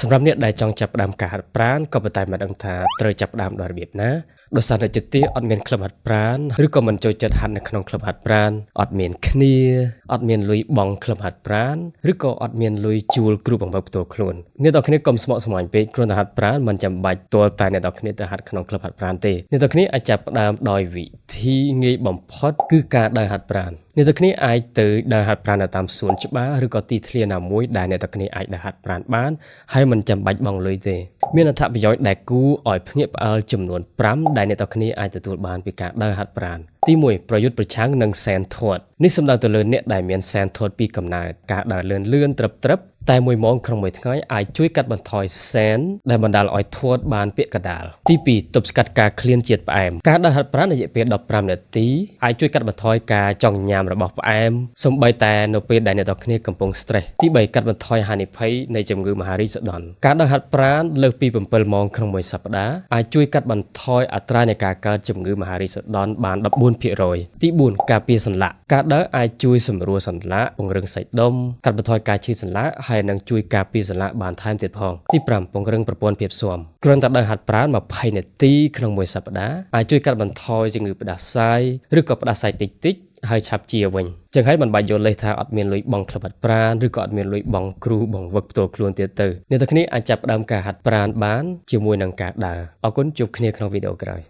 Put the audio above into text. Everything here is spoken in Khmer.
សម្រាប់អ្នកដែលចង់ចាប់ផ្ដើមការហាត់ប្រាណក៏ប៉ុន្តែមិនដឹងថាត្រូវចាប់ផ្ដើមដោយរបៀបណាដោយសារតែចិត្តអត់មានក្លឹបហាត់ប្រាណឬក៏មិនចូលចិត្តហាត់នៅក្នុងក្លឹបហាត់ប្រាណអត់មានគ្នាអត់មានលុយបង់ក្លឹបហាត់ប្រាណឬក៏អត់មានលុយជួលគ្រូបង្វឹកផ្ទាល់ខ្លួនអ្នកទាំងគ្នាកុំស្មុគស្មាញពេកគ្រាន់តែហាត់ប្រាណមិនចាំបាច់ទាល់តែអ្នកទាំងគ្នាទៅហាត់ក្នុងក្លឹបហាត់ប្រាណទេអ្នកទាំងគ្នាអាចចាប់ផ្ដើមដោយវិធីងាយបំផុតគឺការដើរហាត់ប្រាណអ្នកទាំងគ្នាអាចទៅដើរហាត់ប្រាណនៅតាមសួនច្បារឬក៏ទីធ្លាណាមួយដែលអ្នកទាំងគ្នាអាចដើរហាត់ប្រាណបានហើយមិនចាំបាច់បង់លុយទេមានអត្ថប្រយោជន៍ដែលគួរឲ្យភ្ញាក់ផ្អើលចំនួន5ដែលអ្នកទាំងគ្នាអាចទទួលបានពីការដើរហាត់ប្រាណទី1ប្រយុទ្ធប្រឆាំងនឹងសែនធាត់នេះសំដៅទៅលើអ្នកដែលមានសែនធាត់ពីកំណើតការដើរលឿនត្រឹបតែ1ម៉ោងក្នុងមួយថ្ងៃអាចជួយកាត់បន្ថយសែនដែលបណ្ដាលឲ្យធាត់បានពាក្យកណ្ដាលទី2ទប់ស្កាត់ការឃ្លានជាតិផ្អែមការដើរហាត់ប្រាណរយៈពេល15នាទីអាចជួយកាត់បន្ថយការចង់ញ៉ាំរបស់ផ្អែមសូម្បីតែនៅពេលដែលអ្នកទាំងគ្នាកំពុង stress ទី3កាត់បន្ថយហានិភ័យនៃជំងឺមហារីកសូដន់ការដើរហាត់ប្រាណលើសពី7ម៉ោងក្នុងមួយសប្តាហ៍អាចជួយកាត់បន្ថយអត្រានៃការកើតជំងឺមហារីកសូដន់បាន14%ទី4ការពារសន្លាក់ការដើរអាចជួយសម្រួលសន្លាក់ពង្រឹងសាច់ដុំកាត់បន្ថយការឈឺសន្លាក់ហើយនឹងជួយការពារសន្លាក់បានថែមទៀតផងទី5ពង្រឹងប្រព័ន្ធភាពស៊ាំគ្រាន់តែដើរហាត់ប្រាណ20នាទីក្នុងមួយសប្តាហ៍អាចជួយកាត់បន្ថយជំងឺផ្ដាសាយឬក៏ផ្ដាសាយតិចហើយឆាប់ជាវិញចឹងហើយមិនបាច់យល់លេសថាអត់មានលុយបង់ក្លឹបហាត់ប្រាណឬក៏អត់មានលុយបង់គ្រូបង្វឹកផ្ទាល់ខ្លួនទៀតទៅអ្នកទាំងគ្នាអាចចាប់ផ្ដើមការហាត់ប្រាណបានជាមួយនឹងការដើរអរគុណជួបគ្នាក្នុងវីដេអូក្រោយ